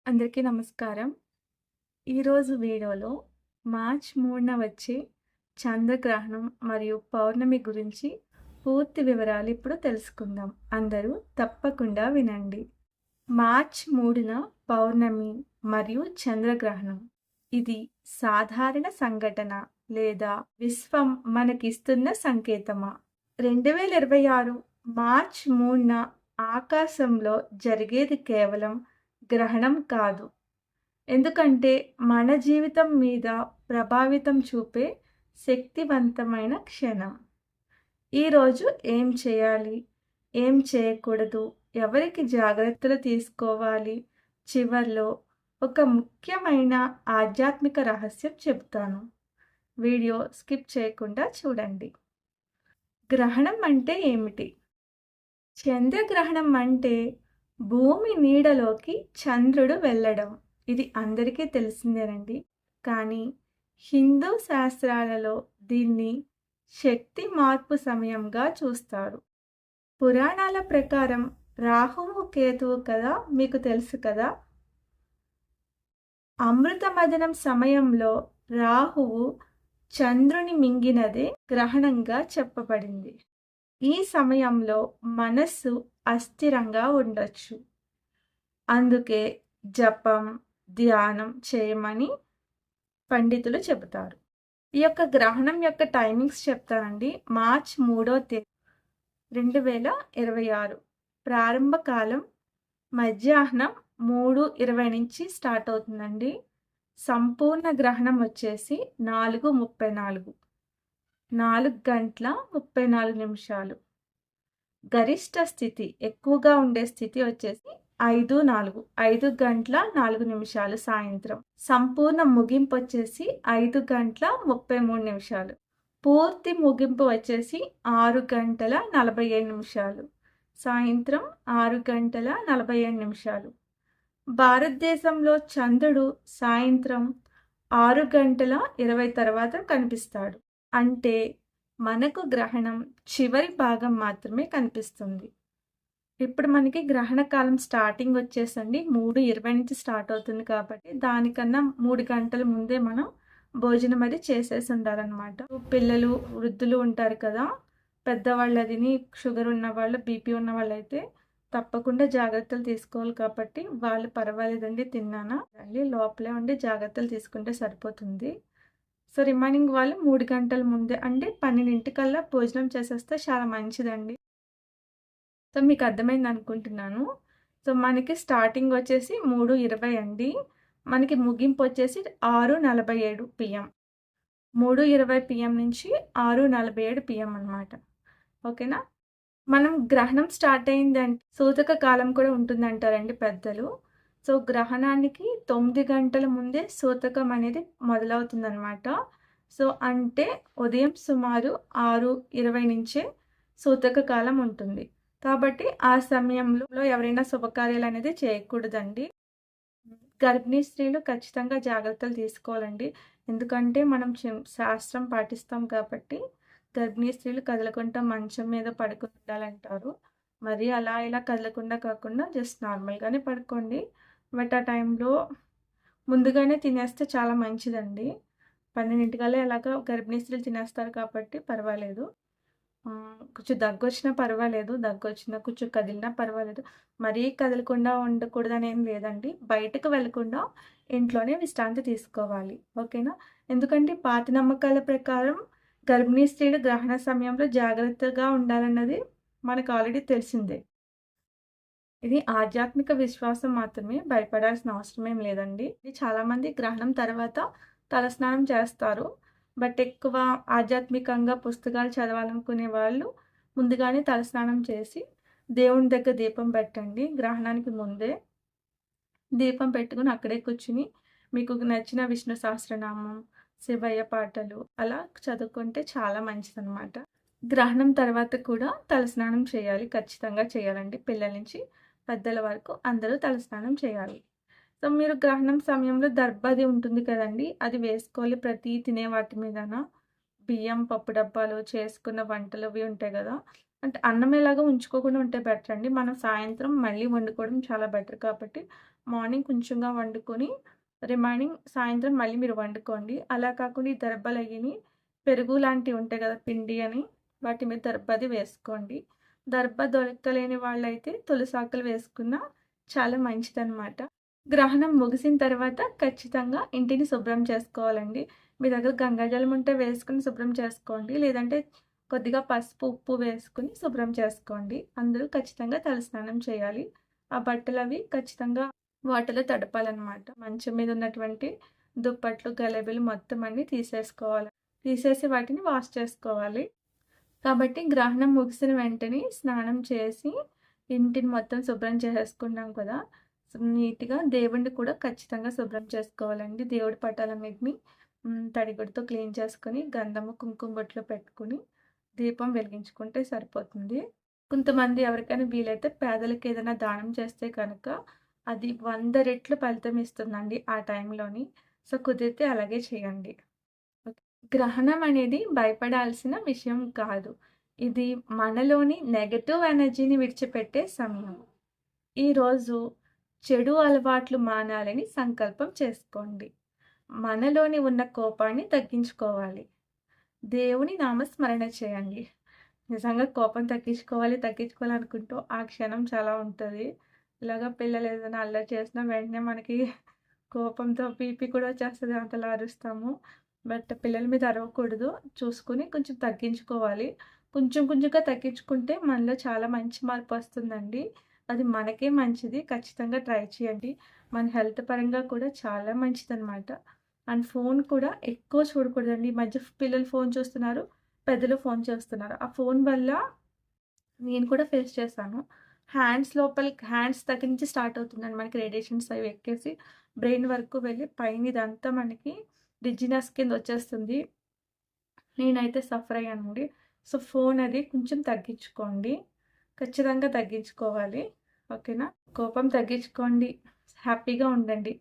అందరికీ నమస్కారం. ఈరోజు వీడియోలో మార్చ్ 3న వచ్చే చంద్రగ్రహణం మరియు పౌర్ణమి గురించి పూర్తి వివరాలు ఇప్పుడు తెలుసుకుందాం. అందరూ తప్పకుండా వినండి. మార్చ్ 3న పౌర్ణమి మరియు చంద్రగ్రహణం. ఇది సాధారణ సంఘటన లేదా విశ్వం మనకిస్తున్న సంకేతమా? 2026 మార్చ్ 3న ఆకాశంలో జరిగేది కేవలం గ్రహణం కాదు. ఎందుకంటే మన జీవితం మీద ప్రభావితం చూపే శక్తివంతమైన క్షణం. ఈరోజు ఏం చేయాలి? ఏం చేయకూడదు? ఎవరికి జాగ్రత్తలు తీసుకోవాలి? చివర్లో ఒక ముఖ్యమైన ఆధ్యాత్మిక రహస్యం చెప్తాను. వీడియో స్కిప్ చేయకుండా చూడండి. గ్రహణం అంటే ఏమిటి? చంద్రగ్రహణం అంటే భూమి నీడలోకి చంద్రుడు వెళ్ళడం. ఇది అందరికీ తెలిసిందేనండి. కానీ హిందూ శాస్త్రాలలో దీన్ని శక్తి మార్పు సమయంగా చూస్తారు. పురాణాల ప్రకారం రాహువు, కేతువు కదా మీకు తెలుసు కదా! అమృత మథనం సమయంలో రాహువు చంద్రుని మింగినదే గ్రహణంగా చెప్పబడింది. ఈ సమయంలో మనస్సు అస్థిరంగా ఉండొచ్చు. అందుకే జపం, ధ్యానం చేయమని పండితులు చెబుతారు. ఈ యొక్క గ్రహణం యొక్క టైమింగ్స్ చెప్తానండి. మార్చ్ 3వ తేదీ 2026 ప్రారంభ కాలం మధ్యాహ్నం 3:20 నుంచి స్టార్ట్ అవుతుందండి. సంపూర్ణ గ్రహణం వచ్చేసి 4:34 4 గంటల 34 నిమిషాలు. గరిష్ట స్థితి ఎక్కువగా ఉండే స్థితి వచ్చేసి 5:04 5 గంటల 4 నిమిషాలు సాయంత్రం. సంపూర్ణ ముగింపు వచ్చేసి 5 గంటల 33 నిమిషాలు. పూర్తి ముగింపు వచ్చేసి 6 గంటల 47 నిమిషాలు. సాయంత్రం 6 గంటల 47 నిమిషాలు. భారతదేశంలో చంద్రుడు సాయంత్రం 6 గంటల 20 తర్వాత కనిపిస్తాడు. అంటే మనకు గ్రహణం చివరి భాగం మాత్రమే కనిపిస్తుంది. ఇప్పుడు మనకి గ్రహణ కాలం స్టార్టింగ్ వచ్చేసండి 3:20 నుంచి స్టార్ట్ అవుతుంది కాబట్టి దానికన్నా 3 గంటల ముందే మనం భోజనం అది చేసేసి ఉండాలన్నమాట. పిల్లలు, వృద్ధులు ఉంటారు కదా! పెద్దవాళ్ళు అదిని షుగర్ ఉన్నవాళ్ళు, బీపీ ఉన్నవాళ్ళైతే తప్పకుండా జాగ్రత్తలు తీసుకోవాలి కాబట్టి వాళ్ళు పర్వాలేదండి తిన్నానా అండి లోపలే ఉండి జాగ్రత్తలు తీసుకుంటే సరిపోతుంది. సో, రిమైనింగ్ వాళ్ళు 3 గంటల ముందే అంటే 12:00కల్లా భోజనం చేసేస్తే చాలా మంచిదండి. సో, మీకు అర్థమైందనుకుంటున్నాను. సో, మనకి స్టార్టింగ్ వచ్చేసి 3:20 అండి. మనకి ముగింపు వచ్చేసి 6:47 పీఎం. 3:20 పీఎం నుంచి 6:47 పీఎం అనమాట. ఓకేనా? మనం గ్రహణం స్టార్ట్ అయిందంటే సూతక కాలం కూడా ఉంటుందంటారండి పెద్దలు. సో, గ్రహణానికి 9 గంటల ముందే సూతకం అనేది మొదలవుతుందనమాట. సో, అంటే ఉదయం సుమారు 6:20 నుంచే సూతక కాలం ఉంటుంది. కాబట్టి ఆ సమయంలో ఎవరైనా శుభకార్యాలనేది చేయకూడదండి. గర్భిణీ స్త్రీలు ఖచ్చితంగా జాగ్రత్తలు తీసుకోవాలండి. ఎందుకంటే మనం శాస్త్రం పాటిస్తాం కాబట్టి గర్భిణీ స్త్రీలు కదలకుండా మంచం మీద పడుకొని ఉండాలంటారు. మరి అలా ఇలా కదలకుండా కాకుండా జస్ట్ నార్మల్‌గానే పడుకోండి. బట్ ఆ టైంలో ముందుగానే తినేస్తే చాలా మంచిదండి. 12:00కల్లా ఎలాగో గర్భిణీ స్త్రీలు తినేస్తారు కాబట్టి పర్వాలేదు. కొంచెం దగ్గొచ్చినా పర్వాలేదు. దగ్గొచ్చినా, కొంచెం కదిలినా పర్వాలేదు. మరీ కదలకుండా ఉండకూడదనేం లేదండి. బయటకు వెళ్ళకుండా ఇంట్లోనే విశ్రాంతి తీసుకోవాలి. ఓకేనా? ఎందుకంటే పాత నమ్మకాల ప్రకారం గర్భిణీ స్త్రీలు గ్రహణ సమయంలో జాగ్రత్తగా ఉండాలన్నది మనకు ఆల్రెడీ తెలిసిందే. ఇది ఆధ్యాత్మిక విశ్వాసం మాత్రమే. భయపడాల్సిన అవసరం ఏం లేదండి. ఇది చాలామంది గ్రహణం తర్వాత తలస్నానం చేస్తారు. బట్ ఎక్కువ ఆధ్యాత్మికంగా పుస్తకాలు చదవాలనుకునే వాళ్ళు ముందుగానే తలస్నానం చేసి దేవుని దగ్గర దీపం పెట్టండి. గ్రహణానికి ముందే దీపం పెట్టుకొని అక్కడే కూర్చుని మీకు నచ్చిన విష్ణు సహస్రనామం, శివయ్య పాటలు అలా చదువుకుంటే చాలా మంచిదనమాట. గ్రహణం తర్వాత కూడా తలస్నానం చేయాలి. ఖచ్చితంగా చేయాలండి. పిల్లల నుంచి పెద్దల వరకు అందరూ తలస్నానం చేయాలి. సో, మీరు గ్రహణం సమయంలో దర్బది ఉంటుంది కదండీ! అది వేసుకోవాలి ప్రతి తినే వాటి మీదన. బియ్యం, పప్పు డబ్బాలు, చేసుకున్న వంటలు అవి ఉంటాయి గదా! అంటే అన్నం ఎలాగో ఉంచుకోకుండా ఉంటే బెటర్ అండి. మనం సాయంత్రం మళ్ళీ వండుకోవడం చాలా బెటర్ కాబట్టి, మార్నింగ్ కొంచెంగా వండుకొని, రిమైనింగ్ సాయంత్రం మళ్ళీ మీరు వండుకోండి. అలా కాకుండా ఈ దర్బలయ్యిని పెరుగు లాంటివి ఉంటాయి కదా! పిండి అని, వాటి మీద దర్బది వేసుకోండి. దర్బ దొరకలేని వాళ్ళైతే తులసాకులు వేసుకున్నా చాలా మంచిదనమాట. గ్రహణం ముగిసిన తర్వాత ఖచ్చితంగా ఇంటిని శుభ్రం చేసుకోవాలండి. మీ దగ్గర గంగాజలం ఉంటే వేసుకొని శుభ్రం చేసుకోండి. లేదంటే కొద్దిగా పసుపు, ఉప్పు వేసుకొని శుభ్రం చేసుకోండి. అందరూ ఖచ్చితంగా తలస్నానం చేయాలి. ఆ బట్టలవి ఖచ్చితంగా వాటర్‌లో తడపాలనమాట. మంచం మీద ఉన్నటువంటి దుప్పట్లు, గలెబిలు మొత్తం అన్నీ తీసేసుకోవాలి. తీసేసి వాటిని వాష్ చేసుకోవాలి. కాబట్టి గ్రహణం ముగిసిన వెంటనే స్నానం చేసి, ఇంటిని మొత్తం శుభ్రం చేసేసుకున్నాం కదా! నీట్‌గా దేవుడిని కూడా ఖచ్చితంగా శుభ్రం చేసుకోవాలండి. దేవుడి పటాలన్నిటిని తడిగుడ్డతో క్లీన్ చేసుకొని, గంధము, కుంకుమ బొట్లు పెట్టుకొని, దీపం వెలిగించుకుంటే సరిపోతుంది. కొంతమంది ఎవరికైనా వీలైతే పేదలకి ఏదైనా దానం చేస్తే కనుక, అది 100 రెట్లు ఫలితం ఇస్తుందండి ఆ టైంలోని. సో, కుదిరితే అలాగే చేయండి. ఓకే. గ్రహణం అనేది భయపడాల్సిన విషయం కాదు. ఇది మనలోని నెగెటివ్ ఎనర్జీని విడిచిపెట్టే సమయం. ఈరోజు చెడు అలవాట్లు మానాలని సంకల్పం చేసుకోండి. మనలోని ఉన్న కోపాన్ని తగ్గించుకోవాలి. దేవుని నామస్మరణ చేయండి. నిజంగా కోపం తగ్గించుకోవాలనుకుంటూ ఆ క్షణం చాలా ఉంటది. ఇలాగ పిల్లలు ఏదైనా అల్లరి చేసినా వెంటనే మనకి కోపంతో బీపీ కూడా వచ్చేస్తది అంతలా అరుస్తాము. బట్ పిల్లల మీద అరవకూడదు. చూసుకొని కొంచెం తగ్గించుకోవాలి. కొంచెం కొంచెంగా తగ్గించుకుంటే మనలో చాలా మంచి మార్పొస్తుందండి. అది మనకే మంచిది. ఖచ్చితంగా ట్రై చేయండి. మన హెల్త్ పరంగా కూడా చాలా మంచిదనమాట. అండ్ ఫోను కూడా ఎక్కువ చూడకూడదండి. ఈ మధ్య పిల్లలు ఫోను చూస్తున్నారు. పెద్దలు ఫోను చూస్తున్నారు. ఆ ఫోను వల్ల నేను కూడా ఫేస్ చేశాను. హ్యాండ్స్ దగ్గర నుంచి స్టార్ట్ అవుతుందండి మనకి రేడియేషన్స్ అవి ఎక్కేసి బ్రెయిన్ వరకు వెళ్ళి పైన ఇదంతా మనకి డిజినెస్ కింద వచ్చేస్తుంది. నేనైతే సఫర్ అయ్యానండి. సో, ఫోన్ అది కొంచెం తగ్గించుకోండి. ఖచ్చితంగా తగ్గించుకోవాలి. ఓకేనా? కోపం తగ్గించుకోండి. హ్యాపీగా ఉండండి.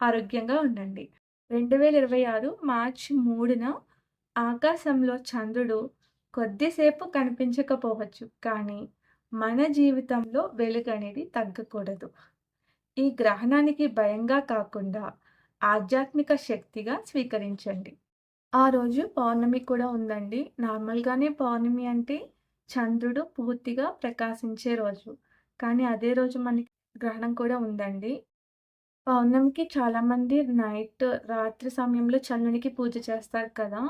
ఆరోగ్యంగా ఉండండి. 2026 మార్చి 3న ఆకాశంలో చంద్రుడు కొద్దిసేపు కనిపించకపోవచ్చు. కానీ మన జీవితంలో వెలుగనేది తగ్గకూడదు. ఈ గ్రహణానికి భయంగా కాకుండా ఆధ్యాత్మిక శక్తిగా స్వీకరించండి. ఆ రోజు పౌర్ణమి కూడా ఉందండి. నార్మల్‌గానే పౌర్ణమి అంటే చంద్రుడు పూర్తిగా ప్రకాశించే రోజు. కానీ అదే రోజు మనకి గ్రహణం కూడా ఉందండి. పౌర్ణమికి చాలామంది రాత్రి సమయంలో చంద్రునికి పూజ చేస్తారు కదా!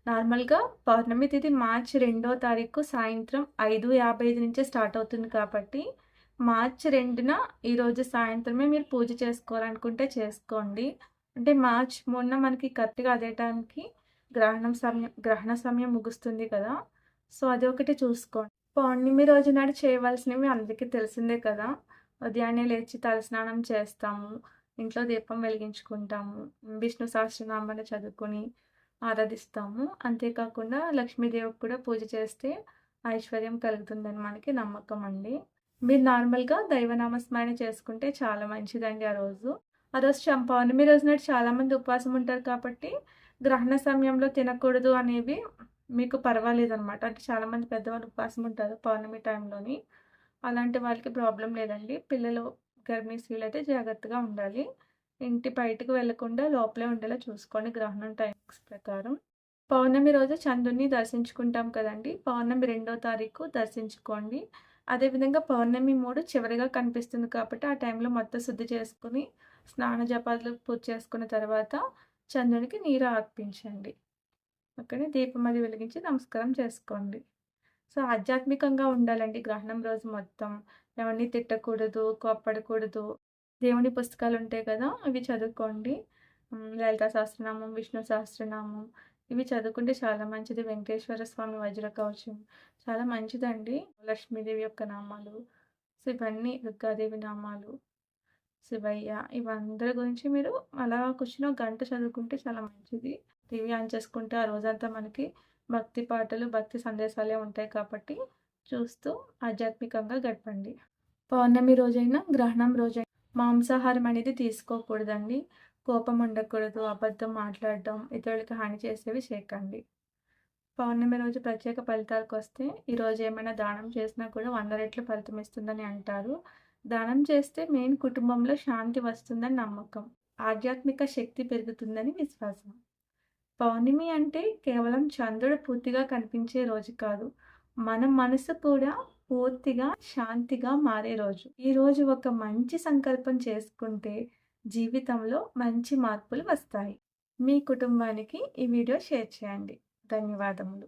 నార్మల్‌గా పౌర్ణమి తిథి మార్చి 2వ తారీఖు సాయంత్రం 5:55 నుంచే స్టార్ట్ అవుతుంది కాబట్టి, మార్చి 2న ఈరోజు సాయంత్రమే మీరు పూజ చేసుకోవాలనుకుంటే చేసుకోండి. అంటే మార్చి 3న మనకి కరెక్ట్‌గా అదే టైంకి గ్రహణ సమయం ముగుస్తుంది కదా! సో, అదొకటి చూసుకోండి. పౌర్ణమి రోజు నాడు చేయవలసినవి అందరికీ తెలిసిందే కదా! ఉదయాన్నే లేచి తలస్నానం చేస్తాము. ఇంట్లో దీపం వెలిగించుకుంటాము. విష్ణు సహస్రనామాన్ని చదువుకొని ఆరాధిస్తాము. అంతేకాకుండా లక్ష్మీదేవికి కూడా పూజ చేస్తే ఐశ్వర్యం కలుగుతుందని మనకి నమ్మకం అండి. మీరు నార్మల్‌గా దైవనామస్మరణ చేసుకుంటే చాలా మంచిదండి ఆ రోజు. ఆ రోజు పౌర్ణమి రోజు నాడు చాలామంది ఉపవాసం ఉంటారు కాబట్టి, గ్రహణ సమయంలో తినకూడదు అనేవి మీకు పర్వాలేదనమాట. అంటే చాలామంది పెద్దవాళ్ళు ఉపవాసం ఉంటారు పౌర్ణమి టైంలోని. అలాంటి వాళ్ళకి ప్రాబ్లమ్ లేదండి. పిల్లలు, గర్భిణీ స్త్రీలైతే జాగ్రత్తగా ఉండాలి. ఇంటి బయటకు వెళ్ళకుండా లోపలే ఉండేలా చూసుకోండి గ్రహణం టైమింగ్స్ ప్రకారం. పౌర్ణమి రోజు చంద్రుడిని దర్శించుకుంటాం కదండీ! పౌర్ణమి 2వ తారీఖు దర్శించుకోండి. అదేవిధంగా పౌర్ణమి 3 చివరిగా కనిపిస్తుంది కాబట్టి, ఆ టైంలో మొత్తం శుద్ధి చేసుకొని, స్నాన జపాలు పూర్తి చేసుకున్న తర్వాత చంద్రునికి నీరు అర్పించండి. ఓకేనా? దీపం అది వెలిగించి నమస్కారం చేసుకోండి. సో, ఆధ్యాత్మికంగా ఉండాలండి గ్రహణం రోజు మొత్తం. ఎవరిని తిట్టకూడదు, కోప్పడకూడదు. దేవుని పుస్తకాలుంటాయి కదా! అవి చదువుకోండి. లలితా సహస్రనామం, విష్ణు సహస్రనామం ఇవి చదువుకుంటే చాలా మంచిది. వెంకటేశ్వర స్వామి వజ్ర కవచం చాలా మంచిదండి. లక్ష్మీదేవి యొక్క నామాలు, సో, ఇవన్నీ దుర్గాదేవి నామాలు, శివయ్య ఇవందరి గురించి మీరు అలా కూర్చొని ఒక గంట చదువుకుంటే చాలా మంచిది. టీవీ ఆన్ చేసుకుంటే ఆ రోజంతా మనకి భక్తి పాటలు, భక్తి సందేశాలే ఉంటాయి కాబట్టి చూస్తూ ఆధ్యాత్మికంగా గడపండి. పౌర్ణమి రోజైనా, గ్రహణం రోజైనా మాంసాహారం అనేది తీసుకోకూడదండి. కోపం ఉండకూడదు, అబద్ధం మాట్లాడడం, ఇతరులకి హాని చేసేవి చేయకండి. పౌర్ణమి రోజు ప్రత్యేక ఫలితాలకొస్తే, ఈరోజు ఏమైనా దానం చేసినా కూడా 100 రెట్లు ఫలితం ఇస్తుందని అంటారు. దానం చేస్తే మెయిన్ కుటుంబంలో శాంతి వస్తుందని నమ్మకం. ఆధ్యాత్మిక శక్తి పెరుగుతుందని విశ్వాసం. పౌర్ణమి అంటే కేవలం చంద్రుడు పూర్తిగా కనిపించే రోజు కాదు. మన మనసు కూడా పూర్తిగా శాంతిగా మారే రోజు. ఈరోజు ఒక మంచి సంకల్పం చేసుకుంటే జీవితంలో మంచి మార్పులు వస్తాయి. మీ కుటుంబానికి ఈ వీడియో షేర్ చేయండి. ధన్యవాదములు.